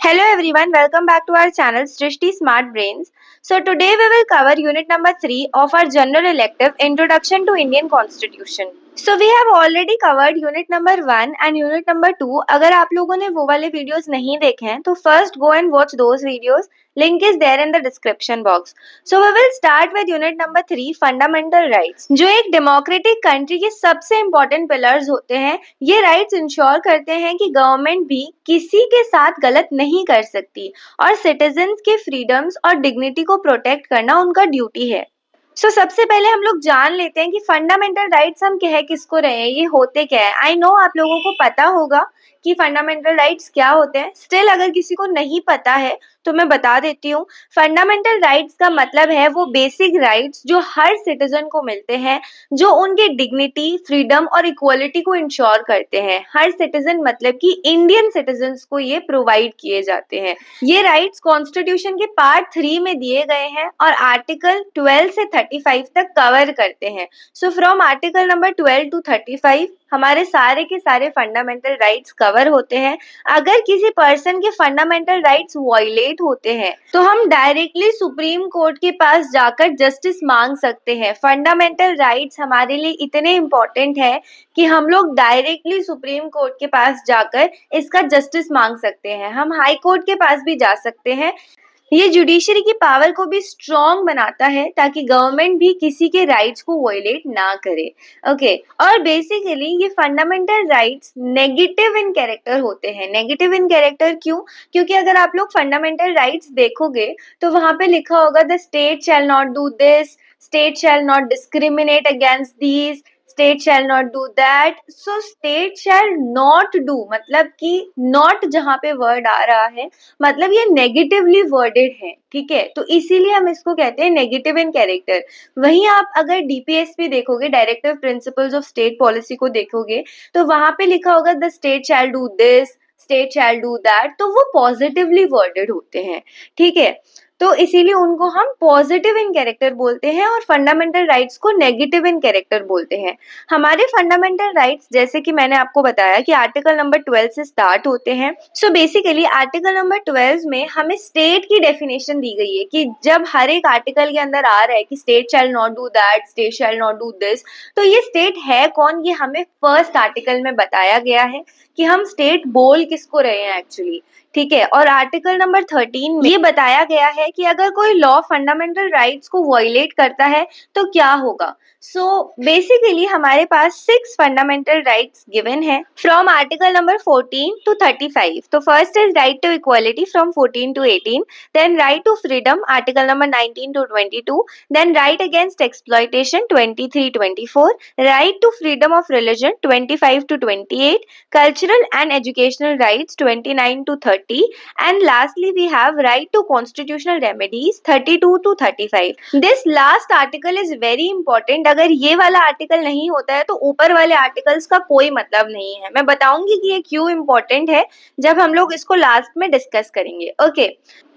Hello everyone, welcome back to our channel Srishti Smart Brains. So today we will cover unit number 3 of our general elective Introduction to Indian Constitution. So we have already covered unit number 1 and unit number 2. अगर आप लोगों ने वो वाले videos नहीं देखे हैं तो first go and watch those videos. Link is there in the description box. So we will start with unit number 3 fundamental rights. जो एक democratic country के सबसे important pillars होते हैं, ये rights ensure करते हैं कि गवर्नमेंट भी किसी के साथ गलत नहीं कर सकती और सिटीजन्स के फ्रीडम्स और डिग्निटी को प्रोटेक्ट करना उनका ड्यूटी है। सबसे पहले हम लोग जान लेते हैं कि फंडामेंटल राइट्स हम कह किसको रहे हैं, ये होते क्या है। आई नो आप लोगों को पता होगा कि फंडामेंटल राइट्स क्या होते हैं, स्टिल अगर किसी को नहीं पता है तो मैं बता देती हूँ। फंडामेंटल राइट्स का मतलब है वो बेसिक राइट्स जो हर सिटीजन को मिलते हैं, जो उनके डिग्निटी, फ्रीडम और इक्वलिटी को इंश्योर करते हैं। हर सिटीजन मतलब कि इंडियन सिटीजन्स को ये प्रोवाइड किए जाते हैं। ये राइट्स कॉन्स्टिट्यूशन के पार्ट 3 में दिए गए हैं और आर्टिकल 12 से 35 तक कवर करते हैं। So from article number 12 to 35 हमारे सारे के सारे फंडामेंटल राइट्स कवर होते हैं। अगर किसी पर्सन के फंडामेंटल राइट्स वायलेट होते हैं तो हम डायरेक्टली सुप्रीम कोर्ट के पास जाकर जस्टिस मांग सकते हैं। फंडामेंटल राइट्स हमारे लिए इतने इम्पोर्टेंट है कि हम लोग डायरेक्टली सुप्रीम कोर्ट के पास जाकर इसका जस्टिस मांग सकते हैं। हम हाई कोर्ट के पास भी जा सकते हैं। ये जुडिशरी की पावर को भी स्ट्रॉन्ग बनाता है ताकि गवर्नमेंट भी किसी के राइट्स को वायलेट ना करे। ओके, और बेसिकली ये फंडामेंटल राइट्स नेगेटिव इन कैरेक्टर होते हैं। नेगेटिव इन कैरेक्टर क्यों? क्योंकि अगर आप लोग फंडामेंटल राइट्स देखोगे तो वहां पे लिखा होगा the state shall not do this, state shall not discriminate against these, state shall not do that. So state shall not do मतलब कि नॉट जहां पे वर्ड आ रहा है मतलब ये नेगेटिवली वर्डेड है, ठीक है, तो इसीलिए हम इसको कहते हैं नेगेटिव इन कैरेक्टर। वहीं आप अगर डीपीएसपी देखोगे, directive principles of state policy को देखोगे तो वहां पे लिखा होगा the state shall do this, state shall do that, तो वो पॉजिटिवली वर्डेड होते हैं, ठीक है। तो इसीलिए उनको हम पॉजिटिव इन कैरेक्टर बोलते हैं और फंडामेंटल राइट्स को नेगेटिव इन कैरेक्टर बोलते हैं। हमारे फंडामेंटल राइट्स जैसे कि मैंने आपको बताया कि आर्टिकल नंबर 12 से स्टार्ट होते हैं। सो बेसिकली आर्टिकल नंबर 12 में हमें स्टेट की डेफिनेशन दी गई है कि जब हर एक आर्टिकल के अंदर आ रहा है कि state shall not do that, state shall not do this, तो ये स्टेट है कौन, ये हमें फर्स्ट आर्टिकल में बताया गया है कि हम स्टेट बोल किसको रहे हैं एक्चुअली, ठीक है। और आर्टिकल नंबर 13 में ये बताया गया है कि अगर कोई लॉ फंडामेंटल राइट्स को वायलेट करता है तो क्या होगा। सो बेसिकली हमारे पास 6 फंडामेंटल राइट्स गिवन है फ्रॉम आर्टिकल नंबर 14 टू 35। तो first is right to equality from 14 to 18, then right to freedom article number 19 to 22, then right against exploitation 23-24, right to freedom of religion 25 to 28, cultural and educational rights 29 to 30, and lastly we have right to constitutional remedies 32 to 35. This last article is very important. अगर ये वाला article नहीं होता है तो ऊपर वाले articles का कोई मतलब नहीं है। मैं बताऊंगी कि ये क्यों इम्पोर्टेंट है जब हम लोग इसको लास्ट में डिस्कस करेंगे। ओके,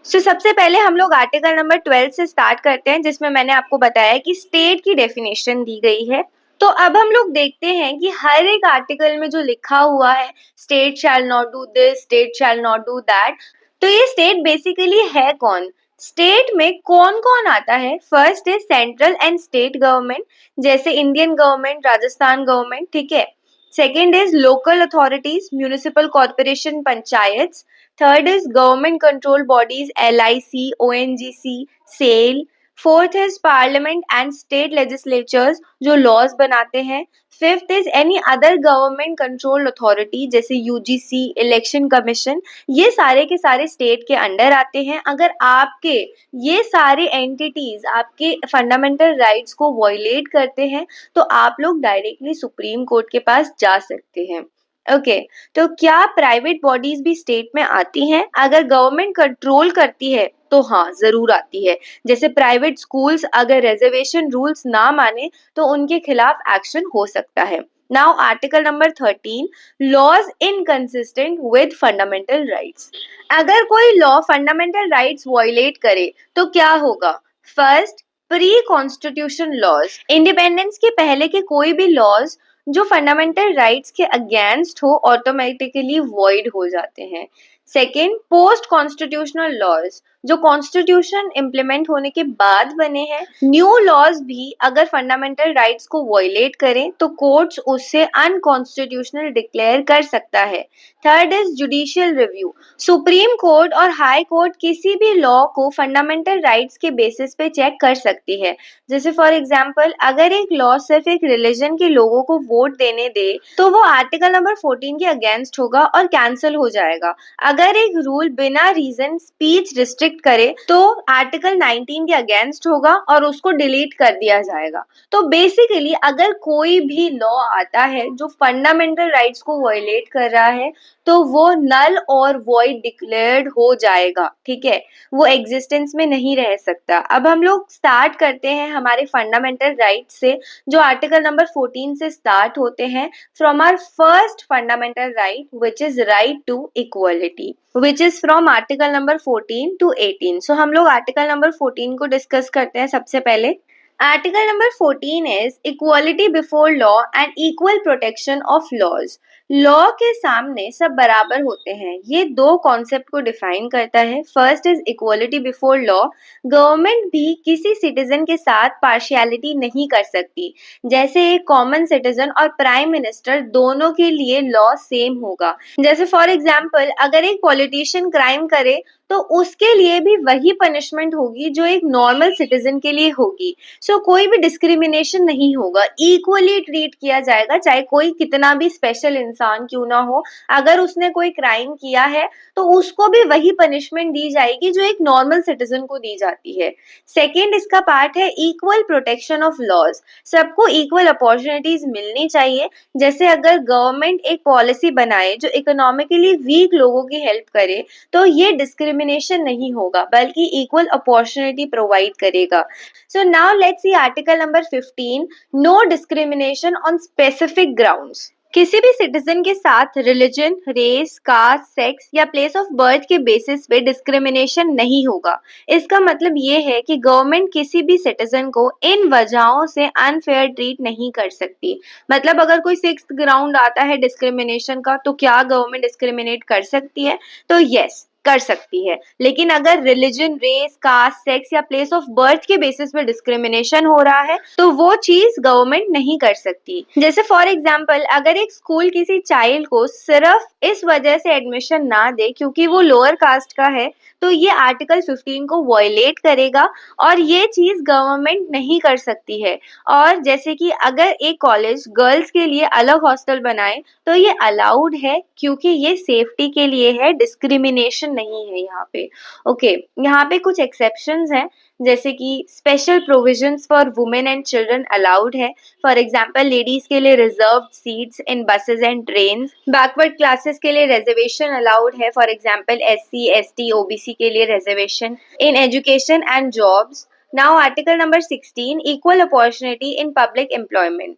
सबसे पहले हम लोग आर्टिकल नंबर 12 से स्टार्ट करते हैं जिसमें मैंने आपको बताया कि स्टेट की डेफिनेशन दी गई है। तो अब हम लोग देखते हैं कि हर एक आर्टिकल में जो लिखा हुआ है state shall not do this, state shall not do that, तो ये स्टेट बेसिकली है कौन। स्टेट में कौन कौन आता है? फर्स्ट है सेंट्रल एंड स्टेट गवर्नमेंट, जैसे इंडियन गवर्नमेंट, राजस्थान गवर्नमेंट, ठीक है। Second is local authorities, municipal corporation, panchayat. Third is government control bodies, LIC, ONGC, SAIL. Fourth is parliament and state legislatures जो लॉज बनाते हैं। Fifth is any other government control authority जैसे UGC, election commission, ये सारे के सारे स्टेट के under आते हैं। अगर आपके ये सारे एंटिटीज आपके फंडामेंटल राइट्स को वायलेट करते हैं तो आप लोग डायरेक्टली सुप्रीम कोर्ट के पास जा सकते हैं। ओके, तो क्या प्राइवेट बॉडीज भी स्टेट में आती हैं? अगर गवर्नमेंट कंट्रोल करती है तो हाँ जरूर आती है। जैसे प्राइवेट स्कूल्स अगर रिजर्वेशन रूल्स ना माने तो उनके खिलाफ एक्शन हो सकता है। Now article number 13, laws inconsistent with fundamental rights. अगर कोई लॉ फंडामेंटल राइट्स वायलेट करे तो क्या होगा? First, pre constitution laws, independence के पहले के कोई भी लॉज जो फंडामेंटल राइट्स के अगेंस्ट हो ऑटोमेटिकली वॉइड हो जाते हैं। सेकेंड, पोस्ट कॉन्स्टिट्यूशनल लॉज, जो कॉन्स्टिट्यूशन इम्प्लीमेंट होने के बाद बने हैं। न्यू लॉज भी अगर फंडामेंटल राइट्स को वायलेट करें तो कोर्ट्स उससे अनकॉन्स्टिट्यूशनल डिक्लेयर कर सकता है। Third is judicial review, supreme court और हाई कोर्ट किसी भी लॉ को फंडामेंटल राइट्स के बेसिस पे चेक कर सकती है। जैसे फॉर एग्जाम्पल, अगर एक लॉ सिर्फ एक रिलीजन के लोगों को वोट देने दे तो वो आर्टिकल नंबर 14 के अगेंस्ट होगा और कैंसिल हो जाएगा। अगर एक रूल बिना रीजन स्पीच रिस्ट्रिक्ट करे तो आर्टिकल 19 के अगेंस्ट होगा और उसको डिलीट कर दिया जाएगा। तो बेसिकली अगर कोई भी लॉ आता है जो फंडामेंटल राइट्स को वायलेट कर रहा है तो वो नल और वॉइड डिक्लेयर्ड हो जाएगा, ठीक है, वो एग्जिस्टेंस में नहीं रह सकता। अब हम लोग स्टार्ट करते हैं हमारे फंडामेंटल राइट से, जो आर्टिकल नंबर 14 से स्टार्ट होते हैं। From our first fundamental right which is right to equality, which is from article number 14 to 18. So हम लोग आर्टिकल नंबर 14 को डिस्कस करते हैं सबसे पहले। Article number 14 is equality before law and equal protection of laws. Law के सामने सब बराबर होते हैं, ये दो कॉन्सेप्ट को डिफाइन करता है। First is equality before law, government भी किसी सिटीजन के साथ पार्शियलिटी नहीं कर सकती। जैसे एक कॉमन सिटीजन और प्राइम मिनिस्टर दोनों के लिए लॉ सेम होगा। जैसे फॉर एग्जाम्पल, अगर एक पॉलिटिशियन क्राइम करे तो उसके लिए भी वही पनिशमेंट होगी जो एक नॉर्मल सिटीजन के लिए होगी। सो कोई भी डिस्क्रिमिनेशन नहीं होगा, इक्वली ट्रीट किया जाएगा, चाहे कोई कितना भी स्पेशल इंसान क्यों ना हो। अगर उसने कोई क्राइम किया है तो उसको भी वही पनिशमेंट दी जाएगी जो एक नॉर्मल सिटीजन को दी जाती है। सेकेंड इसका पार्ट है इक्वल प्रोटेक्शन ऑफ लॉज, सबको इक्वल अपॉर्चुनिटीज मिलनी चाहिए। जैसे अगर गवर्नमेंट एक पॉलिसी बनाए जो इकोनॉमिकली वीक लोगों की हेल्प करे तो ये डिस्क्रिमिनेशन नहीं होगा बल्कि इक्वल अपॉर्चुनिटी प्रोवाइड करेगा। So now let's see article number 15, no discrimination on specific grounds. किसी भी सिटीजन के साथ रिलीजन, रेस, कास्ट, सेक्स या प्लेस ऑफ बर्थ के बेसिस पे डिस्क्रिमिनेशन नहीं होगा। इसका मतलब ये है कि गवर्नमेंट किसी भी सिटीजन को इन वजहों से अनफेयर ट्रीट नहीं कर सकती। मतलब अगर कोई सिक्स्थ ग्राउंड आता है डिस्क्रिमिनेशन का तो क्या गवर्नमेंट डिस्क्रिमिनेट कर सकती है? तो यस, कर सकती है। लेकिन अगर रिलीजन, रेस, कास्ट, सेक्स या प्लेस ऑफ बर्थ के बेसिस पे डिस्क्रिमिनेशन हो रहा है तो वो चीज गवर्नमेंट नहीं कर सकती। जैसे फॉर एग्जांपल, अगर एक स्कूल किसी चाइल्ड को सिर्फ इस वजह से एडमिशन ना दे क्योंकि वो लोअर कास्ट का है तो ये आर्टिकल 15 को वायलेट करेगा और ये चीज गवर्नमेंट नहीं कर सकती है। और जैसे कि अगर एक कॉलेज गर्ल्स के लिए अलग हॉस्टल बनाए तो ये अलाउड है क्योंकि ये सेफ्टी के लिए है, डिस्क्रिमिनेशन नहीं है यहाँ पे। ओके, यहाँ पे कुछ एक्सेप्शंस हैं, जैसे कि special provisions for women and children allowed है। फॉर एग्जांपल, लेडीज के लिए reserved seats in buses and trains. Backward classes के लिए रिजर्वेशन अलाउड है, for example SC, ST, OBC के लिए reservation in education and jobs. Now article number 16, equal opportunity in public employment.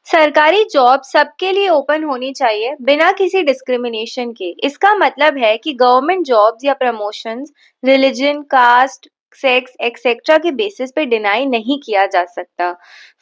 सरकारी job सबके लिए ओपन होनी चाहिए बिना किसी डिस्क्रिमिनेशन के। इसका मतलब है कि गवर्नमेंट जॉब्स या promotions religion, caste, sex etcetera के बेसिस पे डिनाई नहीं किया जा सकता।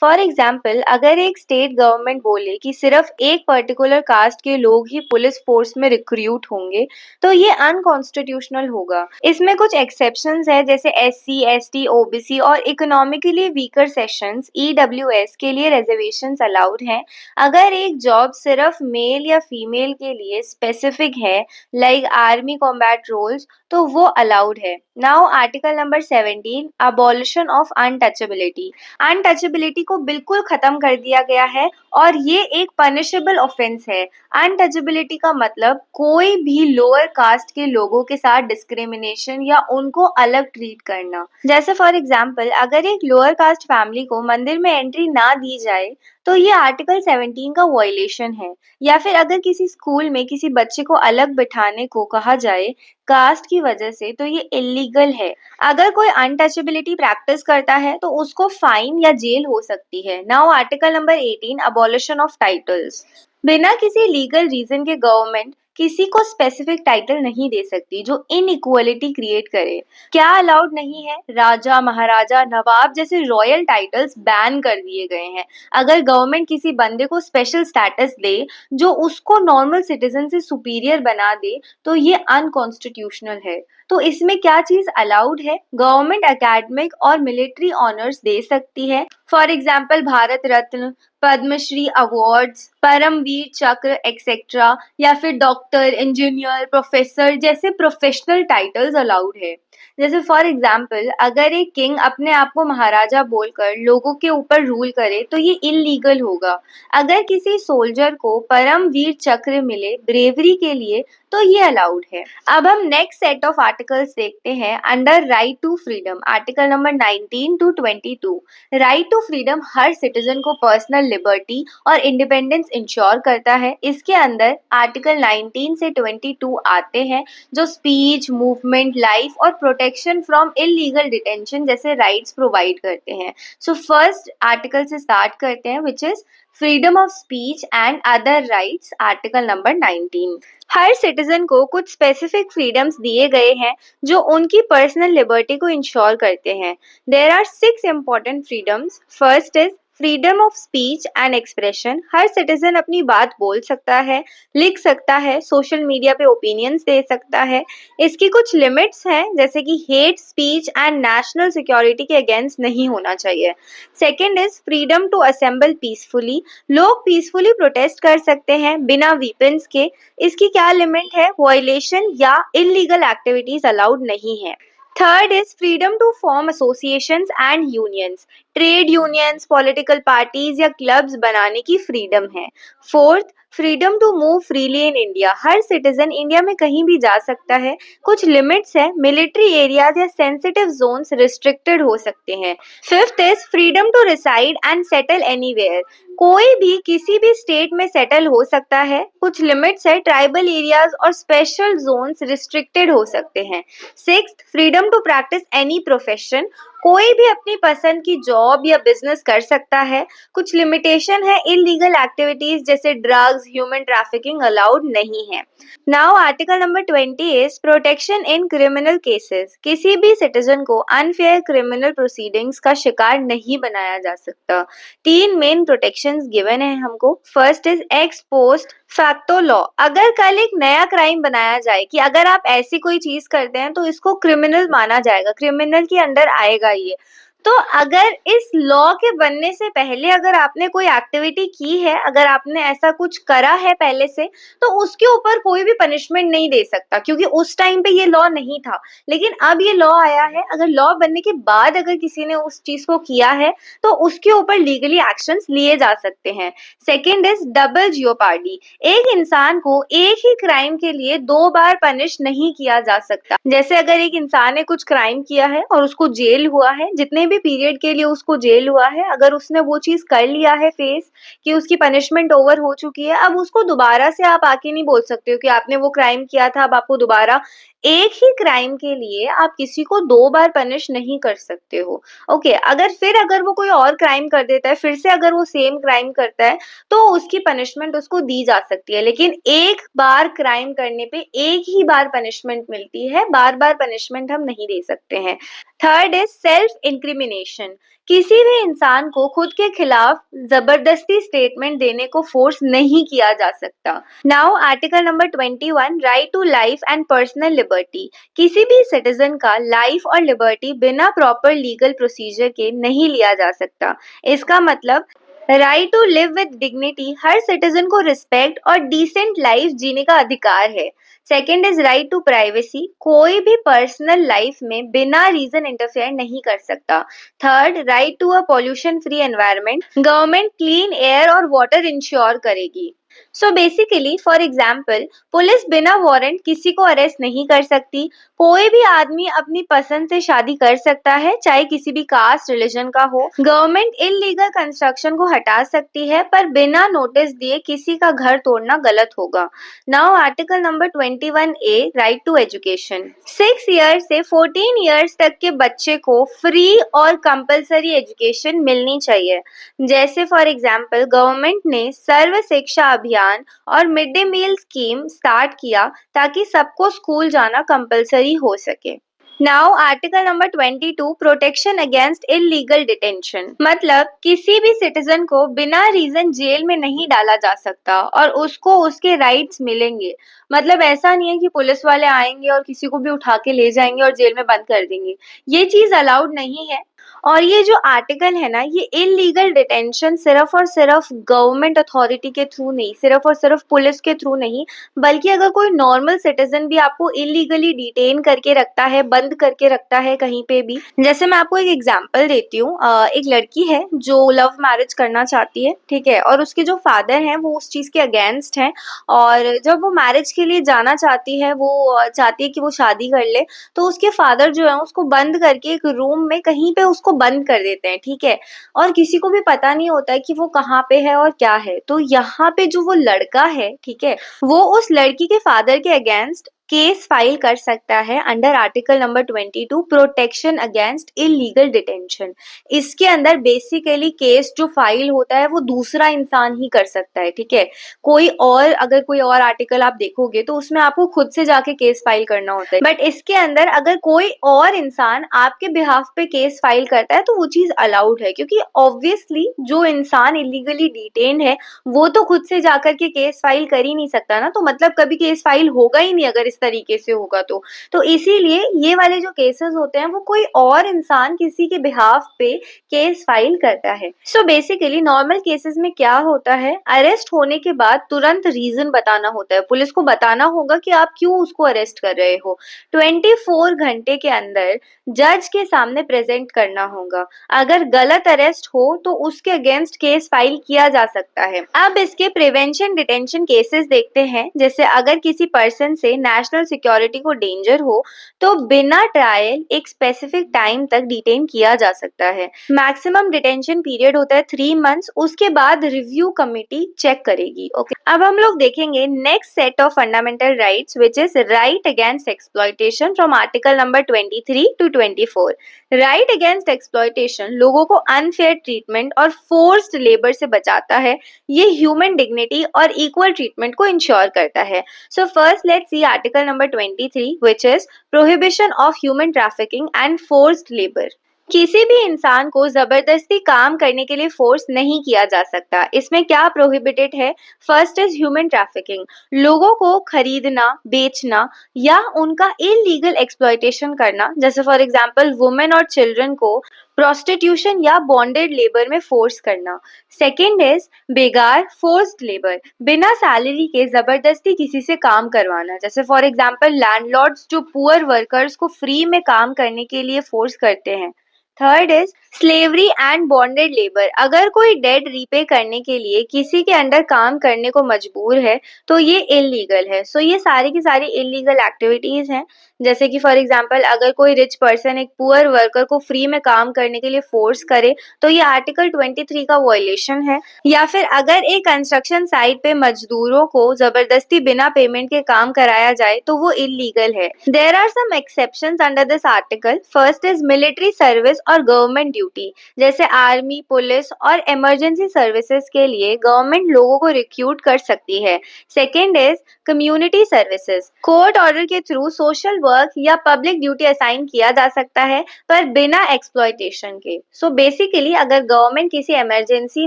फॉर एग्जाम्पल, अगर एक स्टेट गवर्नमेंट बोले कि सिर्फ एक पर्टिकुलर कास्ट के लोग ही पुलिस फोर्स में रिक्रूट होंगे तो ये अनकॉन्स्टिट्यूशनल होगा। इसमें कुछ एक्सेप्शंस है, जैसे SC, ST, OBC और इकोनॉमिकली वीकर सेक्शंस EWS के लिए रिजर्वेशंस अलाउड हैं। अगर एक जॉब सिर्फ मेल या फीमेल के लिए स्पेसिफिक है, लाइक आर्मी कॉम्बैट रोल्स, तो वो अलाउड है। Now article number 17, abolition of untouchability. Untouchability को बिल्कुल खत्म कर दिया गया है और ये एक पनिशेबल ऑफेंस है। अनटचेबिलिटी का मतलब कोई भी लोअर कास्ट के लोगों के साथ डिस्क्रिमिनेशन या उनको अलग ट्रीट करना। जैसे फॉर एग्जाम्पल, अगर एक लोअर कास्ट फैमिली को मंदिर में एंट्री ना दी जाए तो ये आर्टिकल 17 का वायलेशन है। या फिर अगर किसी स्कूल में किसी बच्चे को अलग बिठाने को कहा जाए कास्ट की वजह से तो ये इलीगल है। अगर कोई अनटचेबिलिटी प्रैक्टिस करता है तो उसको फाइन या जेल हो सकती है। Now article number 18, abolition of titles. बिना किसी लीगल रीजन के गवर्नमेंट किसी को स्पेसिफिक टाइटल नहीं दे सकती जो इनइक्वालिटी क्रिएट करे। क्या अलाउड नहीं है? राजा, महाराजा, नवाब जैसे रॉयल टाइटल्स बैन कर दिए गए हैं। अगर गवर्नमेंट किसी बंदे को स्पेशल स्टेटस दे जो उसको नॉर्मल सिटीजन से सुपीरियर बना दे तो ये अनकॉन्स्टिट्यूशनल है। तो इसमें क्या चीज अलाउड है? गवर्नमेंट एकेडमिक और मिलिट्री ऑनर्स दे सकती है। For example Bharat Ratna, Padma Shri awards, Param Vir Chakra etcetera, या फिर डॉक्टर, इंजीनियर, प्रोफेसर जैसे प्रोफेशनल टाइटल्स अलाउड है। जैसे फॉर एग्जाम्पल अगर एक किंग अपने आप को महाराजा बोलकर लोगों के ऊपर रूल करे तो ये इलीगल होगा। अगर किसी सोल्जर को परमवीर चक्र मिले ब्रेवरी के लिए तो ये अलाउड है। अब हम नेक्स्ट सेट ऑफ आर्टिकल्स देखते हैं under right to freedom, article number 19 to 22। Right to freedom हर सिटीजन को पर्सनल लिबर्टी और इंडिपेंडेंस इंश्योर करता है। इसके अंदर आर्टिकल 19 से 22 आते हैं जो स्पीच, मूवमेंट, लाइफ और प्रोटेक्शन फ्रॉम इलीगल डिटेंशन जैसे राइट्स प्रोवाइड करते हैं। सो फर्स्ट आर्टिकल से स्टार्ट करते हैं which is freedom of speech and other rights, article number 19। Her citizen को कुछ स्पेसिफिक फ्रीडम्स दिए गए हैं जो उनकी पर्सनल लिबर्टी को इंश्योर करते हैं। There are 6 important freedoms. First is freedom of speech and expression. हर सिटीजन अपनी बात बोल सकता है, लिख सकता है, सोशल मीडिया पे ओपिनियंस दे सकता है। इसकी कुछ लिमिट्स हैं जैसे कि hate speech and national security के अगेंस्ट नहीं होना चाहिए। Second is freedom to assemble peacefully. लोग पीसफुली प्रोटेस्ट कर सकते हैं बिना वीपन्स के। इसकी क्या लिमिट है? वायलेशन या इलीगल एक्टिविटीज अलाउड नहीं है। Third is freedom to form associations and unions. Trade unions, political parties या क्लब्स बनाने की फ्रीडम है। Fourth, freedom to move freely in India. हर सिटीजन इंडिया में कहीं भी जा सकता है। कुछ लिमिट्स है, मिलिट्री एरियाज या सेंसिटिव जोन्स रिस्ट्रिक्टेड हो सकते हैं। Fifth is freedom to reside and settle anywhere. कोई भी किसी भी स्टेट में सेटल हो सकता है। कुछ लिमिट्स है, ट्राइबल एरियाज और स्पेशल जोन्स रिस्ट्रिक्टेड हो सकते हैं। Sixth, freedom to practise any profession. कोई भी अपनी पसंद की जॉब या बिजनेस कर सकता है। कुछ लिमिटेशन है, इलीगल एक्टिविटीज जैसे ड्रग्स, ह्यूमन ट्रैफिकिंग अलाउड नहीं है। Now article number 20 is protection in criminal cases. किसी भी सिटीजन को अनफेयर क्रिमिनल प्रोसीडिंग्स का शिकार नहीं बनाया जा सकता। 3 मेन प्रोटेक्शंस गिवन है हमको। First is x post facto law. अगर कल एक नया क्राइम बनाया जाए कि अगर आप ऐसी कोई चीज करते हैं तो इसको क्रिमिनल माना जाएगा, क्रिमिनल के अंडर आएगा ये। तो अगर इस लॉ के बनने से पहले अगर आपने कोई एक्टिविटी की है, अगर आपने ऐसा कुछ करा है पहले से, तो उसके ऊपर कोई भी पनिशमेंट नहीं दे सकता क्योंकि उस टाइम पे ये लॉ नहीं था। लेकिन अब ये लॉ आया है, अगर लॉ बनने के बाद अगर किसी ने उस चीज को किया है तो उसके ऊपर लीगली एक्शंस लिए जा सकते हैं। Second is double jeopardy. एक इंसान को एक ही क्राइम के लिए 2 बार पनिश नहीं किया जा सकता। जैसे अगर एक इंसान ने कुछ क्राइम किया है और उसको जेल हुआ है, जितने भी पीरियड के लिए उसको जेल हुआ है, अगर उसने वो चीज कर लिया है फेस कि उसकी पनिशमेंट ओवर हो चुकी है, अब उसको दोबारा से आप आके नहीं बोल सकते हो कि आपने वो क्राइम किया था, अब आपको दोबारा। एक ही क्राइम के लिए आप किसी को 2 बार पनिश नहीं कर सकते हो। ओके, अगर वो कोई और क्राइम कर देता है, फिर से अगर वो सेम क्राइम करता है तो उसकी पनिशमेंट उसको दी जा सकती है। लेकिन एक बार क्राइम करने पे एक ही बार पनिशमेंट मिलती है, बार बार पनिशमेंट हम नहीं दे सकते हैं। Third is self incrimination. किसी भी इंसान को खुद के खिलाफ जबरदस्ती स्टेटमेंट देने को फोर्स नहीं किया जा सकता। Now article number 21 right to life and personal liberty. किसी भी सिटीजन का लाइफ और लिबर्टी बिना प्रॉपर लीगल प्रोसीजर के नहीं लिया जा सकता। इसका मतलब right to live with dignity. हर सिटीजन को रिस्पेक्ट और डिसेंट लाइफ जीने का अधिकार है। Second is right to privacy. कोई भी पर्सनल लाइफ में बिना रीजन इंटरफेयर नहीं कर सकता। Third, right to a pollution free environment. Government clean air और वाटर इंश्योर करेगी। So basically for example police बिना वारंट किसी को अरेस्ट नहीं कर सकती। कोई भी आदमी अपनी पसंद से शादी कर सकता है, चाहे किसी भी कास्ट रिलीजन का हो। गवर्नमेंट इलीगल कंस्ट्रक्शन को हटा सकती है पर बिना नोटिस दिए किसी का घर तोड़ना गलत होगा। Now article number 21A right to education. 6 year से 14 ईयर्स तक के बच्चे को फ्री और कंपलसरी एजुकेशन मिलनी चाहिए। जैसे फॉर एग्जाम्पल गवर्नमेंट ने सर्व शिक्षा अभियान अभियान और mid day meal scheme start किया ताकि सबको स्कूल जाना कंपलसरी हो सके। Now article number 22 protection against illegal detention, मतलब किसी भी सिटीजन को बिना रीजन जेल में नहीं डाला जा सकता और उसको उसके राइट्स मिलेंगे। मतलब ऐसा नहीं है कि पुलिस वाले आएंगे और किसी को भी उठा के ले जाएंगे और जेल में बंद कर देंगे, ये चीज अलाउड नहीं है। और ये जो आर्टिकल है ना, ये इलीगल डिटेंशन सिर्फ और सिर्फ गवर्नमेंट अथॉरिटी के थ्रू नहीं, सिर्फ और सिर्फ पुलिस के थ्रू नहीं, बल्कि अगर कोई नॉर्मल सिटीजन भी आपको इलीगली डिटेन करके रखता है, बंद करके रखता है कहीं पे भी। जैसे मैं आपको एक एग्जांपल देती हूँ, एक लड़की है जो लव मैरिज करना चाहती है, ठीक है, और उसके जो फादर हैं वो उस चीज के अगेंस्ट हैं। और जब वो मैरिज के लिए जाना चाहती है, वो चाहती है कि वो शादी कर ले, तो उसके फादर जो है उसको बंद करके एक रूम में कहीं पे उसको बंद कर देते हैं, ठीक है, और किसी को भी पता नहीं होता है कि वो कहाँ पे है और क्या है। तो यहाँ पे जो वो लड़का है, ठीक है, वो उस लड़की के फादर के अगेंस्ट केस फाइल कर सकता है under article number 22 protection against illegal detention. इसके अंदर बेसिकली केस जो फाइल होता है वो दूसरा इंसान ही कर सकता है, ठीक है। कोई और, अगर कोई और आर्टिकल आप देखोगे तो उसमें आपको खुद से जाके केस फाइल करना होता है, बट इसके अंदर अगर कोई और इंसान आपके बिहाफ पे केस फाइल करता है तो वो चीज अलाउड है, क्योंकि ऑब्वियसली जो इंसान इलीगली डिटेन है वो तो खुद से जाकर के केस फाइल कर ही नहीं सकता ना, तो मतलब कभी केस फाइल होगा ही नहीं अगर इस तरीके से होगा तो इसीलिए ये वाले जो केसेस होते हैं वो कोई और इंसान किसी के बिहाफ पे केस फाइल करता है। सो बेसिकली नॉर्मल केसेस में क्या होता है, अरेस्ट होने के बाद तुरंत रीजन बताना होता है, पुलिस को बताना होगा कि आप क्यों उसको अरेस्ट कर रहे हो। 24 घंटे के अंदर जज के सामने प्रेजेंट करना होगा। अगर गलत अरेस्ट हो तो उसके अगेंस्ट केस फाइल किया जा सकता है। अब इसके प्रिवेंशन डिटेंशन केसेस देखते हैं। जैसे अगर किसी पर्सन से नेशनल सिक्योरिटी को डेंजर हो तो बिना ट्रायल एक स्पेसिफिक टाइम तक डिटेन किया जा सकता है। मैक्सिमम डिटेंशन पीरियड होता है 3 मंथ्स, उसके बाद रिव्यू कमिटी चेक करेगी। ओके, अब हम लोग देखेंगे next set of fundamental rights which is right against exploitation from article number 23 to 24। Right against exploitation लोगों को अनफेयर ट्रीटमेंट और फोर्स्ड लेबर से बचाता है। ये ह्यूमन डिग्निटी और इक्वल ट्रीटमेंट को इंश्योर करता है। So first let's see article number 23 which is prohibition of human trafficking and forced labour. किसी भी इंसान को जबरदस्ती काम करने के लिए फोर्स नहीं किया जा सकता। इसमें क्या प्रोहिबिटेड है? फर्स्ट इज ह्यूमन ट्रैफिकिंग, लोगों को खरीदना, बेचना या उनका इलीगल एक्सप्लॉयटेशन करना, जैसे फॉर एग्जांपल वुमेन और चिल्ड्रन को प्रोस्टिट्यूशन या बॉन्डेड लेबर में फोर्स करना। सेकेंड इज बेगार, फोर्स्ड लेबर, बिना सैलरी के जबरदस्ती किसी से काम करवाना, जैसे फॉर एग्जांपल लैंडलॉर्ड्स जो पुअर वर्कर्स को फ्री में काम करने के लिए फोर्स करते हैं। Third is slavery and bonded labour, अगर कोई डेट रीपे करने के लिए किसी के अंडर काम करने को मजबूर है तो ये इलीगल है। सो ये सारी की सारी इलीगल एक्टिविटीज हैं। जैसे कि फॉर एग्जांपल अगर कोई रिच पर्सन एक पुअर वर्कर को फ्री में काम करने के लिए फोर्स करे तो ये आर्टिकल 23 का वायलेशन है। या फिर अगर एक कंस्ट्रक्शन साइट पे मजदूरों को जबरदस्ती बिना पेमेंट के काम कराया जाए तो वो इलीगल है। There are some exceptions under this article. First is military service और गवर्नमेंट ड्यूटी, जैसे आर्मी, पुलिस और इमरजेंसी सर्विसेज के लिए गवर्नमेंट लोगों को रिक्रूट कर सकती है। Second is community services, court order के थ्रू सोशल वर्क या पब्लिक ड्यूटी असाइन किया जा सकता है पर बिना एक्सप्लॉयटेशन के। सो बेसिकली अगर गवर्नमेंट किसी इमरजेंसी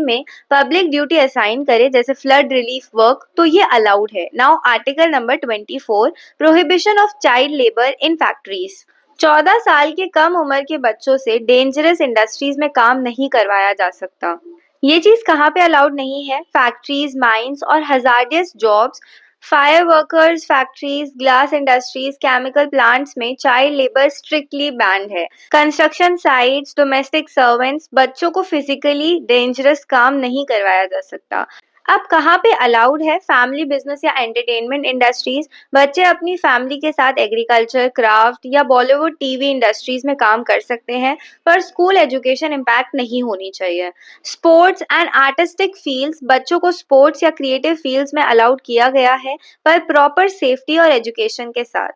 में पब्लिक ड्यूटी असाइन करे जैसे फ्लड रिलीफ वर्क तो ये अलाउड है। Now article number 24 prohibition of child labour in factories, 14 साल के कम उम्र के बच्चों से डेंजरस इंडस्ट्रीज में काम नहीं करवाया जा सकता। ये चीज कहाँ पे अलाउड नहीं है? फैक्ट्रीज, माइंस और hazardous jobs, fire workers, factories, glass industries, chemical plants में चाइल्ड लेबर स्ट्रिक्टली बैंड है। कंस्ट्रक्शन साइट्स, डोमेस्टिक सर्वेंट्स, बच्चों को फिजिकली डेंजरस काम नहीं करवाया जा सकता। अब कहाँ पे अलाउड है? फैमिली बिजनेस या एंटरटेनमेंट इंडस्ट्रीज, बच्चे अपनी फैमिली के साथ एग्रीकल्चर, क्राफ्ट या बॉलीवुड टीवी इंडस्ट्रीज में काम कर सकते हैं पर स्कूल एजुकेशन इम्पैक्ट नहीं होनी चाहिए। स्पोर्ट्स एंड आर्टिस्टिक फील्ड्स, बच्चों को स्पोर्ट्स या क्रिएटिव फील्ड्स में अलाउड किया गया है पर प्रॉपर सेफ्टी और एजुकेशन के साथ।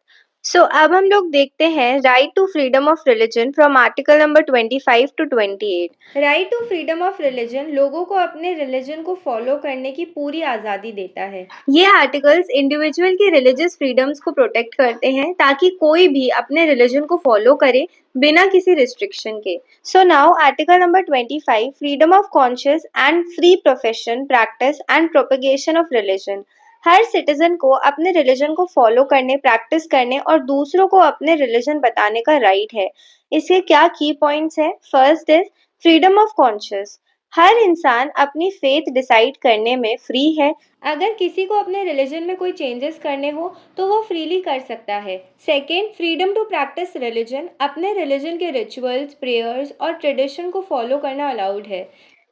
अब हम लोग देखते हैं right to freedom of religion from article number 25 to 28। Right to freedom of religion लोगों को अपने रिलीजन को फॉलो करने की पूरी आज़ादी देता है। ये आर्टिकल्स इंडिविजुअल की रिलीजियस फ्रीडम्स को प्रोटेक्ट करते हैं ताकि कोई भी अपने रिलीजन को फॉलो करे बिना किसी रिस्ट्रिक्शन के। So now article number 25, freedom of conscious and free profession, practice and propagation of religion. Her citizen को अपने रिलीजन को फॉलो करने, प्रैक्टिस करने और दूसरों को अपने रिलीजन बताने का राइट है। इसके क्या की पॉइंट्स है? First is freedom of conscious. हर इंसान अपनी फेथ डिसाइड करने में फ्री है। अगर किसी को अपने रिलीजन में कोई चेंजेस करने हो तो वो फ्रीली कर सकता है। Second, freedom to practise religion. अपने रिलीजन के रिचुअल्स, प्रेयर्स और ट्रेडिशन को फॉलो करना अलाउड है।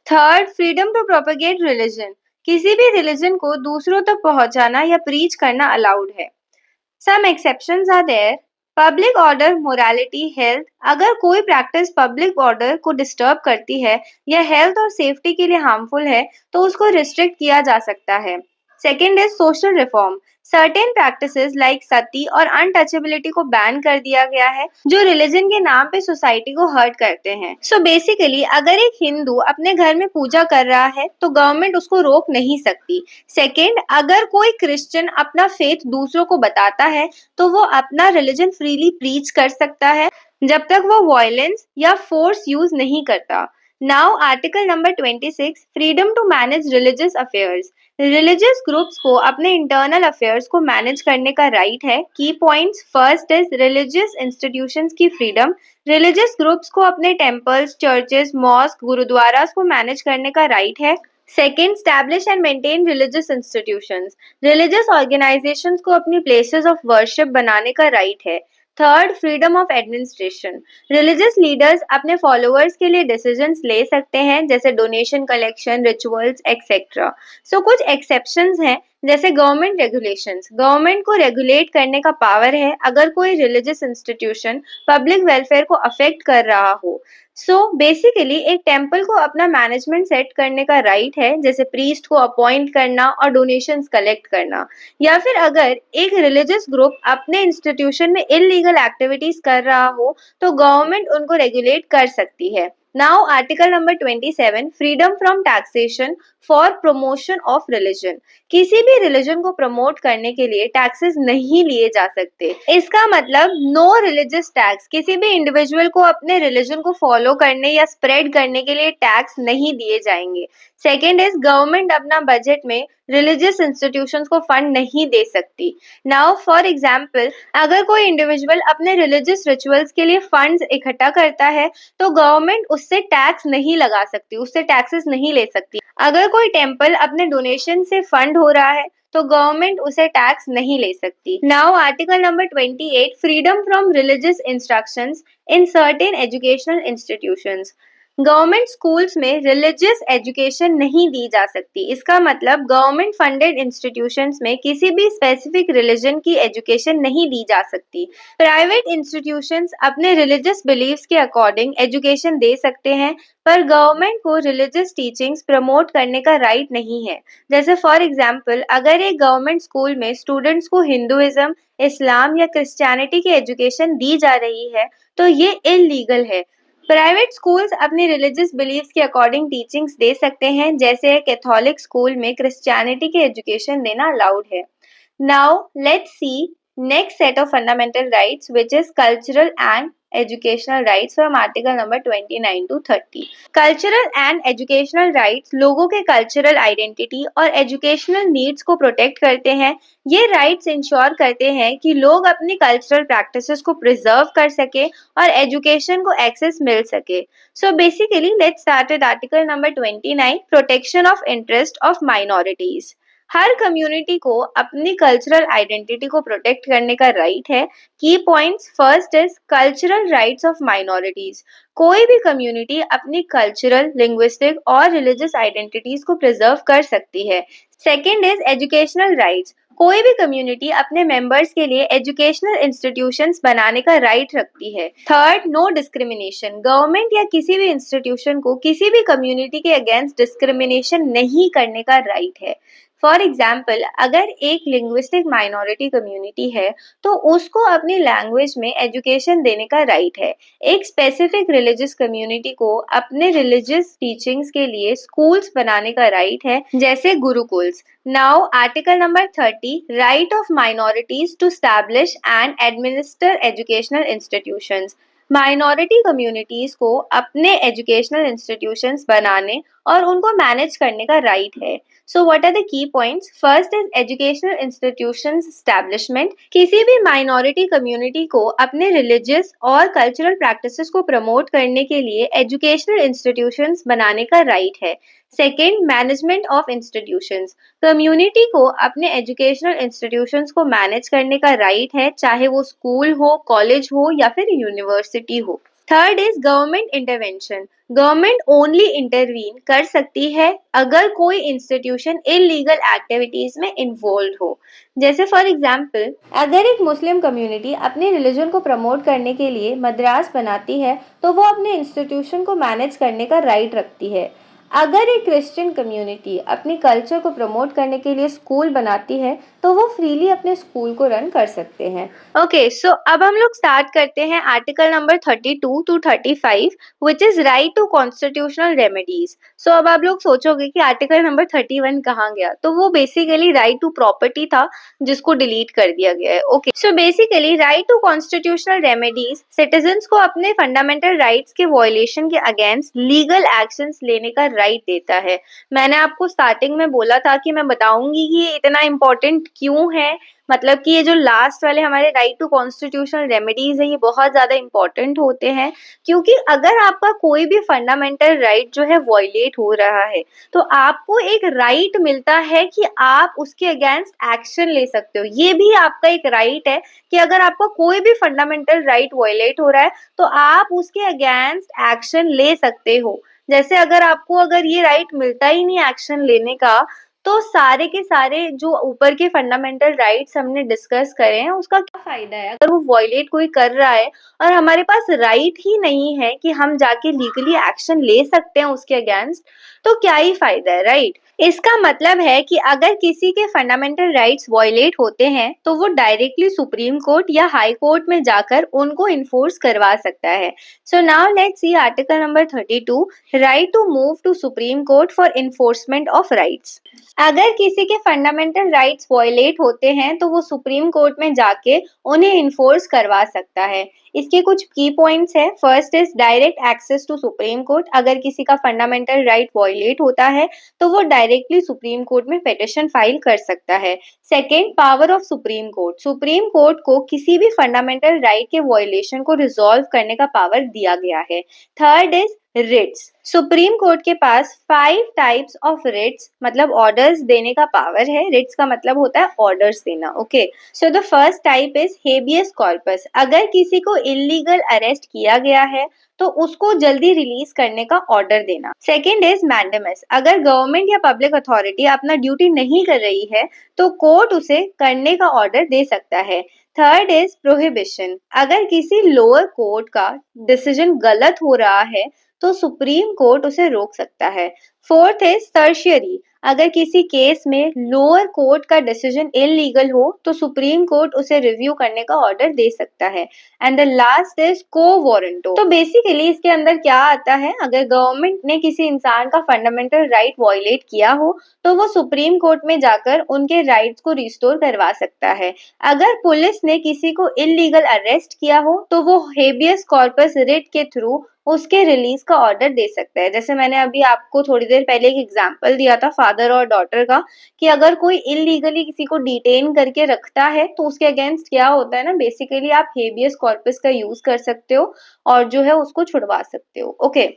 Third, freedom to propagate religion. किसी भी रिलीजन को दूसरों तक पहुंचाना या प्रीच करना अलाउड है। Some exceptions are there. Public order, morality, health. अगर कोई प्रैक्टिस पब्लिक ऑर्डर को डिस्टर्ब करती है या हेल्थ और सेफ्टी के लिए हार्मफुल है तो उसको रिस्ट्रिक्ट किया जा सकता है। Second is social reform. Certain practices like sati और अनटचेबिलिटी को बैन कर दिया गया है जो रिलीजन के नाम पे सोसाइटी को हर्ट करते हैं। सो बेसिकली अगर एक हिंदू अपने घर में पूजा कर रहा है तो गवर्नमेंट उसको रोक नहीं सकती। सेकेंड, अगर कोई क्रिश्चियन अपना फेथ दूसरों को बताता है तो वो अपना रिलीजन फ्रीली प्रीच कर सकता है जब तक वो वायलेंस या फोर्स यूज नहीं करता। Now article number 26, freedom to manage religious affairs. Religious groups को अपने इंटरनल अफेयर्स को मैनेज करने का राइट है। की points, first is religious institutions की फ्रीडम। रिलीजियस ग्रुप्स को अपने टेम्पल्स, चर्चेस, मॉस्क, गुरुद्वारास को मैनेज करने का राइट है। Second, establish and maintain religious institutions. Religious organisations को अपनी प्लेसेस ऑफ वर्शिप बनाने का राइट है। Third, freedom of administration. Religious leaders अपने फॉलोअर्स के लिए डिसीजंस ले सकते हैं जैसे डोनेशन कलेक्शन, रिचुअल्स एक्सेट्रा। कुछ एक्सेप्शंस हैं जैसे गवर्नमेंट रेगुलेशंस। गवर्नमेंट को रेगुलेट करने का पावर है अगर कोई रिलीजियस इंस्टीट्यूशन पब्लिक वेलफेयर को अफेक्ट कर रहा हो। बेसिकली एक टेम्पल को अपना मैनेजमेंट सेट करने का राइट है जैसे प्रीस्ट को अपॉइंट करना और डोनेशंस कलेक्ट करना। या फिर अगर एक रिलीजियस ग्रुप अपने इंस्टीट्यूशन में इलीगल एक्टिविटीज कर रहा हो तो गवर्नमेंट उनको रेगुलेट कर सकती है। Now article number 27, freedom from taxation for promotion of religion. किसी भी रिलीजन को प्रमोट करने के लिए टैक्सेस नहीं लिए जा सकते। इसका मतलब नो रिलीजियस टैक्स। किसी भी इंडिविजुअल को अपने रिलीजन को फॉलो करने या स्प्रेड करने के लिए टैक्स नहीं दिए जाएंगे। सेकेंड इज गवर्नमेंट अपना बजट में रिलीजियस इंस्टीट्यूशंस को फंड नहीं दे सकती। नाउ फॉर एग्जाम्पल, अगर कोई इंडिविजुअल अपने रिलीजियस रिचुअल्स के लिए फंड्स इकट्ठा करता है तो गवर्नमेंट उससे टैक्स नहीं लगा सकती, उससे टैक्सेस नहीं ले सकती। अगर कोई टेम्पल अपने डोनेशन से फंड हो रहा है तो गवर्नमेंट उसे टैक्स नहीं ले सकती। Now article number 28, freedom from religious instructions in certain educational institutions. Government schools में रिलीजियस एजुकेशन नहीं दी जा सकती। इसका मतलब गवर्नमेंट फंडेड इंस्टीट्यूशंस में किसी भी स्पेसिफिक रिलीजन की एजुकेशन नहीं दी जा सकती। प्राइवेट इंस्टीट्यूशंस अपने रिलीजियस बिलीव्स के अकॉर्डिंग एजुकेशन दे सकते हैं पर गवर्नमेंट को रिलीजियस टीचिंग्स प्रमोट करने का राइट नहीं है। जैसे फॉर एग्जाम्पल, अगर एक गवर्नमेंट स्कूल में स्टूडेंट्स को हिंदुइज्म, इस्लाम या क्रिश्चियनिटी की एजुकेशन दी जा रही है तो ये इलीगल है। प्राइवेट स्कूल्स अपने रिलीजियस बिलीव्स के अकॉर्डिंग टीचिंग्स दे सकते हैं जैसे कैथोलिक स्कूल में क्रिश्चियनिटी की एजुकेशन देना अलाउड है। Now let's C next set of fundamental rights which is cultural and educational rights from article number 29 to 30. Cultural and educational rights लोगों के cultural identity और educational needs को protect करते हैं। ये rights ensure करते हैं कि लोग अपनी cultural practices को preserve कर सके और education को access मिल सके। So basically let's start with article number 29, protection of interest of minorities. Her community को अपनी कल्चरल आइडेंटिटी को प्रोटेक्ट करने का राइट है। की points, first is cultural rights of minorities. कोई भी कम्युनिटी अपनी कल्चरल, लिंग्विस्टिक और रिलीजियस आइडेंटिटीज को प्रिजर्व कर सकती है। Second is educational rights. कोई भी कम्युनिटी अपने मेंबर्स के लिए एजुकेशनल इंस्टीट्यूशंस बनाने का राइट रखती है। Third, no discrimination. गवर्नमेंट या किसी भी इंस्टीट्यूशन को किसी भी कम्युनिटी के अगेंस्ट डिस्क्रिमिनेशन नहीं करने का राइट है। फॉर एग्जाम्पल, अगर एक लिंग्विस्टिक माइनॉरिटी कम्युनिटी है तो उसको अपनी लैंग्वेज में एजुकेशन देने का राइट है। एक स्पेसिफिक रिलीजियस कम्युनिटी को अपने रिलीजियस टीचिंग्स के लिए स्कूल्स बनाने का राइट है, जैसे gurukuls. Now article number 30, right of minorities to establish and administer educational institutions. Minority communities को अपने एजुकेशनल इंस्टीट्यूशंस बनाने और उनको मैनेज करने का राइट है। So what are the key points? First is educational institutions establishment. किसी भी माइनॉरिटी कम्युनिटी को अपने रिलीजियस और कल्चरल प्रैक्टिसेस को प्रमोट करने के लिए एजुकेशनल इंस्टीट्यूशंस बनाने का राइट है। Second, management of institutions. Community को अपने एजुकेशनल इंस्टीट्यूशंस को मैनेज करने का राइट है, चाहे वो स्कूल हो, कॉलेज हो या फिर यूनिवर्सिटी हो। Third is government intervention. Government only intervene कर सकती है अगर कोई इंस्टीट्यूशन इलीगल एक्टिविटीज में इन्वॉल्व हो। जैसे फॉर एग्जाम्पल, अगर एक मुस्लिम कम्युनिटी अपने रिलीजन को प्रमोट करने के लिए मद्रास बनाती है तो वो अपने इंस्टीट्यूशन को मैनेज करने का राइट रखती है। अगर एक क्रिश्चियन कम्युनिटी अपने कल्चर को प्रमोट करने के लिए स्कूल बनाती है तो वो फ्रीली अपने स्कूल को रन कर सकते हैं। ओके, सो अब हम लोग स्टार्ट करते हैं article number 32 to 35, which is right to constitutional remedies. So अब आप लोग सोचोगे कि आर्टिकल नंबर 31 कहाँ गया, तो वो बेसिकली राइट टू प्रॉपर्टी था जिसको डिलीट कर दिया गया है। Okay, so basically right to constitutional remedies citizens को अपने फंडामेंटल राइट्स के वायलेशन के अगेंस्ट लीगल एक्शंस लेने का राइट देता है। मैंने आपको स्टार्टिंग में बोला था कि मैं बताऊंगी कि ये इतना इम्पोर्टेंट क्यों है, मतलब कि ये जो लास्ट वाले हमारे राइट टू कॉन्स्टिट्यूशनल रेमेडीज है ये बहुत ज्यादा इंपॉर्टेंट होते हैं, क्योंकि अगर आपका कोई भी फंडामेंटल राइट जो है वॉयलेट हो रहा है तो आपको एक राइट मिलता है कि आप उसके अगेंस्ट एक्शन ले सकते हो। ये भी आपका एक राइट है कि अगर आपका कोई भी फंडामेंटल राइट वॉयलेट हो रहा है तो आप उसके अगेंस्ट एक्शन ले सकते हो। जैसे अगर ये राइट मिलता ही नहीं एक्शन लेने का, तो सारे के सारे जो ऊपर के फंडामेंटल राइट्स हमने डिस्कस करे हैं उसका क्या फायदा है? अगर वो वॉयलेट कोई कर रहा है और हमारे पास राइट ही नहीं है कि हम जाके लीगली एक्शन ले सकते हैं उसके अगेंस्ट, तो क्या ही फायदा है, राइट? इसका मतलब है कि अगर किसी के फंडामेंटल राइट्स वॉयलेट होते हैं तो वो डायरेक्टली सुप्रीम कोर्ट या हाई कोर्ट में जाकर उनको इन्फोर्स करवा सकता है। So now let's see article number 32, right to move to supreme court for enforcement of rights. अगर किसी के फंडामेंटल राइट्स वॉयलेट होते हैं तो वो सुप्रीम कोर्ट में जाके उन्हें इन्फोर्स करवा सकता है। इसके कुछ की पॉइंट्स है। First is direct access to supreme court. अगर किसी का फंडामेंटल राइट वॉयलेट होता है तो वो डायरेक्टली सुप्रीम कोर्ट में पिटिशन फाइल कर सकता है। Second, power of supreme court. Supreme court को किसी भी फंडामेंटल राइट के वॉयलेशन को रिजॉल्व करने का पावर दिया गया है। Third is writs. Supreme court के पास 5 टाइप्स ऑफ रिट्स मतलब ऑर्डर्स देने का पावर है। रिट्स का मतलब होता है ऑर्डर्स देना। Okay, so the first type is habeas corpus. अगर किसी को इलीगल अरेस्ट किया गया है तो उसको जल्दी रिलीज करने का ऑर्डर देना। Second is mandamus. अगर गवर्नमेंट या पब्लिक अथॉरिटी अपना ड्यूटी नहीं कर रही है तो कोर्ट उसे करने का ऑर्डर दे सकता है। Third is prohibition. अगर किसी लोअर कोर्ट का डिसीजन गलत हो रहा है तो सुप्रीम कोर्ट उसे रोक सकता है। Fourth is tertiary. अगर किसी केस में लोअर कोर्ट का डिसीजन इलीगल हो तो सुप्रीम कोर्ट उसे रिव्यू करने का ऑर्डर दे सकता है। एंड द लास्ट इज को वारंटो। तो बेसिकली इसके अंदर क्या आता है, अगर गवर्नमेंट ने किसी इंसान का फंडामेंटल राइट वॉयलेट किया हो तो वो सुप्रीम कोर्ट में जाकर उनके राइट्स को रिस्टोर करवा सकता है। अगर पुलिस ने किसी को इलीगल अरेस्ट किया हो तो वो हेबियस कॉर्पस रिट के थ्रू उसके रिलीज का ऑर्डर दे सकता है। जैसे मैंने अभी आपको थोड़ी देर पहले एक एग्जांपल दिया था फादर और डॉटर का, कि अगर कोई इलीगली किसी को डिटेन करके रखता है तो उसके अगेंस्ट क्या होता है ना, बेसिकली आप हेबियस कॉर्पस का यूज कर सकते हो और जो है उसको छुड़वा सकते हो। Okay,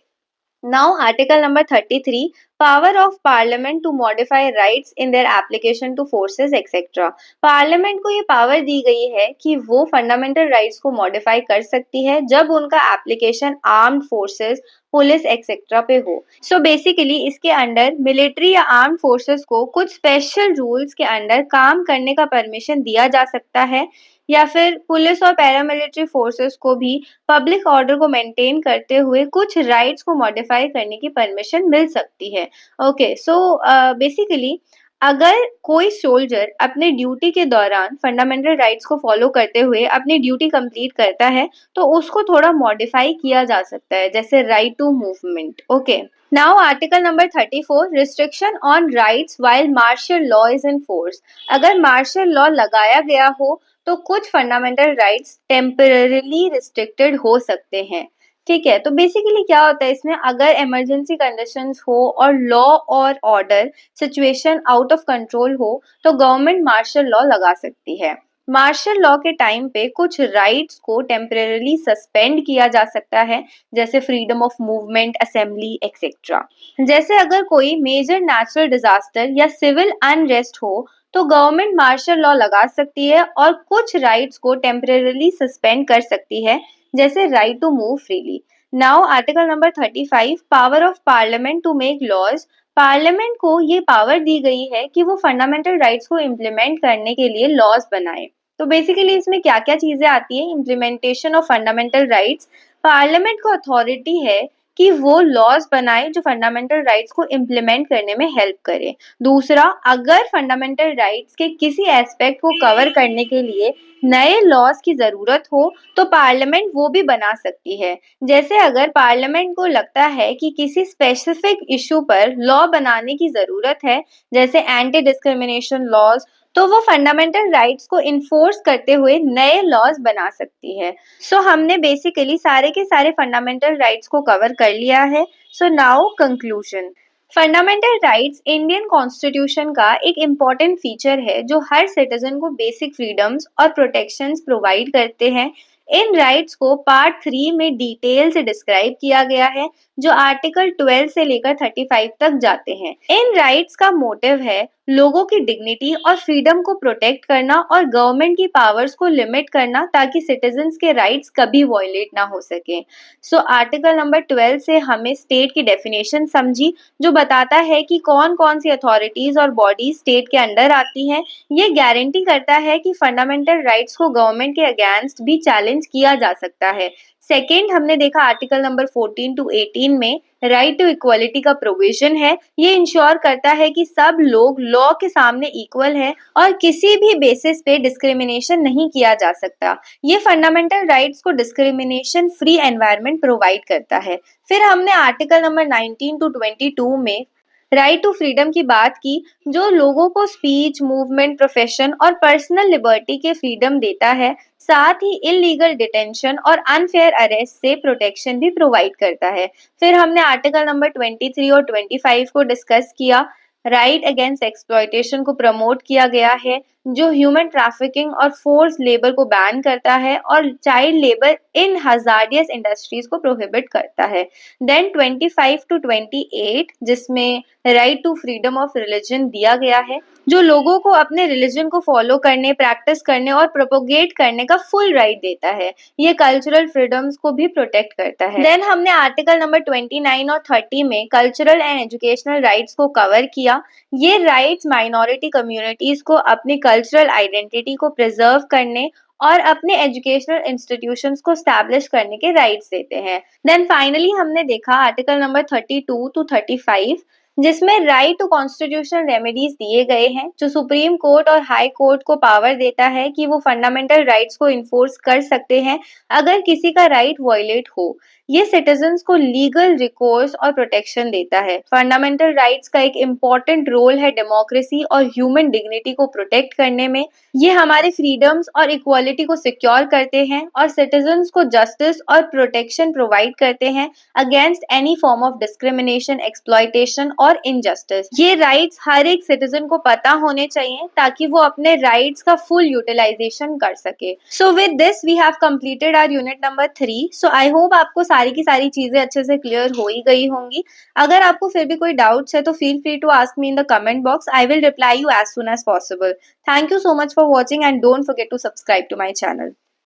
now article number 33, power of parliament to modify rights in their application to forces etc. Parliament को ये पावर दी गई है कि वो फंडामेंटल राइट्स को मॉडिफाई कर सकती है जब उनका application armed forces, police etcetera पे हो। सो बेसिकली इसके अंडर मिलिट्री या आर्म्ड फोर्सेस को कुछ स्पेशल रूल्स के अंडर काम करने का परमिशन दिया जा सकता है, या फिर पुलिस और पैरामिलिट्री फोर्सेस को भी पब्लिक ऑर्डर को मेंटेन करते हुए कुछ राइट्स को मॉडिफाई करने की परमिशन मिल सकती है। ओके, सो बेसिकली अगर कोई सोल्जर अपने ड्यूटी के दौरान फंडामेंटल राइट्स को फॉलो करते हुए अपनी ड्यूटी कंप्लीट करता है तो उसको थोड़ा मॉडिफाई किया जा सकता है, जैसे right to movement. Okay, now article number 34, restriction on rights while martial law is in force. अगर मार्शल लॉ लगाया गया हो तो कुछ फंडामेंटल राइट्स टेम्पररीली रिस्ट्रिक्टेड हो सकते हैं। ठीक है, तो बेसिकली क्या होता है इसमें, अगर इमरजेंसी कंडीशंस हो और लॉ और order situation out of control हो तो गवर्नमेंट मार्शल लॉ लगा सकती है। मार्शल लॉ के टाइम पे कुछ राइट्स को टेम्परेरली सस्पेंड किया जा सकता है, जैसे freedom of movement, assembly etcetera. जैसे अगर कोई मेजर नेचुरल डिजास्टर या सिविल अनरेस्ट हो तो गवर्नमेंट मार्शल लॉ लगा सकती है और कुछ राइट्स को टेम्परेरली सस्पेंड कर सकती है, जैसे right to move freely. Now article number 35, power of parliament to make laws. Parliament को ये पावर दी गई है कि वो फंडामेंटल राइट्स को इम्प्लीमेंट करने के लिए लॉज बनाए। तो बेसिकली इसमें क्या क्या चीजें आती है, implementation of fundamental rights. Parliament को अथॉरिटी है कि वो लॉज बनाए जो फंडामेंटल राइट्स को इम्प्लीमेंट करने में हेल्प करे। दूसरा, अगर फंडामेंटल राइट्स के किसी एस्पेक्ट को कवर करने के लिए नए लॉज की जरूरत हो तो पार्लियामेंट वो भी बना सकती है। जैसे अगर पार्लियामेंट को लगता है कि किसी स्पेसिफिक इशू पर लॉ बनाने की जरूरत है, जैसे एंटी डिस्क्रिमिनेशन लॉज, तो वो फंडामेंटल राइट्स को इन्फोर्स करते हुए नए लॉज बना सकती है। सो हमने बेसिकली सारे के सारे फंडामेंटल राइट्स को कवर कर लिया है। So now conclusion. Fundamental rights Indian constitution का एक इम्पॉर्टेंट फीचर है जो हर सिटीजन को बेसिक फ्रीडम्स और प्रोटेक्शंस प्रोवाइड करते हैं। इन राइट्स को पार्ट 3 में डिटेल से डिस्क्राइब किया गया है, जो आर्टिकल 12 से लेकर 35 तक जाते हैं। इन राइट्स का मोटिव है लोगों की डिग्निटी और फ्रीडम को प्रोटेक्ट करना और गवर्नमेंट की पावर्स को लिमिट करना, ताकि सिटीजन्स के राइट्स कभी वॉयलेट ना हो सके। सो आर्टिकल नंबर 12 से हमें स्टेट की डेफिनेशन समझी, जो बताता है कि कौन कौन सी अथॉरिटीज और बॉडीज स्टेट के अंडर आती हैं। ये गारंटी करता है कि फंडामेंटल राइट्स को गवर्नमेंट के अगेंस्ट भी चैलेंज किया जा सकता है। सेकेंड, हमने देखा आर्टिकल नंबर 14 टू 18 में राइट टू इक्वलिटी का प्रोविजन है। ये इंश्योर करता है कि सब लोग लॉ के सामने इक्वल है और किसी भी बेसिस पे डिस्क्रिमिनेशन नहीं किया जा सकता। ये फंडामेंटल राइट्स को डिस्क्रिमिनेशन फ्री एनवायरनमेंट प्रोवाइड करता है। फिर हमने आर्टिकल नंबर 19 टू 22 में राइट टू फ्रीडम की बात की, जो लोगों को स्पीच, मूवमेंट, प्रोफेशन और पर्सनल लिबर्टी के फ्रीडम देता है। साथ ही इलीगल डिटेंशन और अनफेयर अरेस्ट से प्रोटेक्शन भी प्रोवाइड करता है। फिर हमने आर्टिकल नंबर 23 और 25 को डिस्कस किया। राइट अगेंस्ट एक्सप्लॉयटेशन को प्रमोट किया गया है, जो ह्यूमन ट्रैफिकिंग और फोर्स लेबर को बैन करता है और child labour in hazardous industries को प्रोहिबिट करता है। देन 25 टू 28, जिसमें right to freedom of religion दिया गया है, जो लोगों को अपने रिलीजन को फॉलो करने, प्रैक्टिस करने और प्रोपोगेट करने का फुल राइट देता है। ये कल्चरल फ्रीडम्स को भी प्रोटेक्ट करता है। देन हमने आर्टिकल नंबर 29 और 30 में कल्चरल एंड एजुकेशनल राइट्स को कवर किया। ये राइट्स माइनॉरिटी कम्युनिटीज को अपनी कल्चरल आइडेंटिटी को प्रिजर्व करने और अपने एजुकेशनल इंस्टीट्यूशंस को स्टैब्लिश करने के राइट्स देते हैं। देन फाइनली हमने देखा आर्टिकल नंबर 32 टू 35, जिसमें राइट टू कॉन्स्टिट्यूशनल रेमेडीज दिए गए हैं, जो सुप्रीम कोर्ट और हाई कोर्ट को पावर देता है कि वो फंडामेंटल राइट्स को इन्फोर्स कर सकते हैं अगर किसी का राइट वॉयलेट हो। ये सिटीजन्स को लीगल रिकोर्स और प्रोटेक्शन देता है। फंडामेंटल राइट्स का एक इम्पॉर्टेंट रोल है डेमोक्रेसी और ह्यूमन डिग्निटी को प्रोटेक्ट करने में। ये हमारे फ्रीडम्स और इक्वालिटी को सिक्योर करते हैं और सिटीजन्स को जस्टिस और प्रोटेक्शन प्रोवाइड करते हैं against any form of discrimination, exploitation और इनजस्टिस। ये राइट्स हर एक सिटीजन को पता होने चाहिए ताकि वो अपने राइट्स का फुल यूटिलाइजेशन कर सके। So with this we have completed our unit number 3। So I hope आपको सारी की सारी चीजें अच्छे से क्लियर हो ही गई होंगी। अगर आपको फिर भी कोई डाउट्स है तो feel free to ask me in the comment box. I will reply you as soon as possible. Thank you so much for watching and don't forget to subscribe to my channel.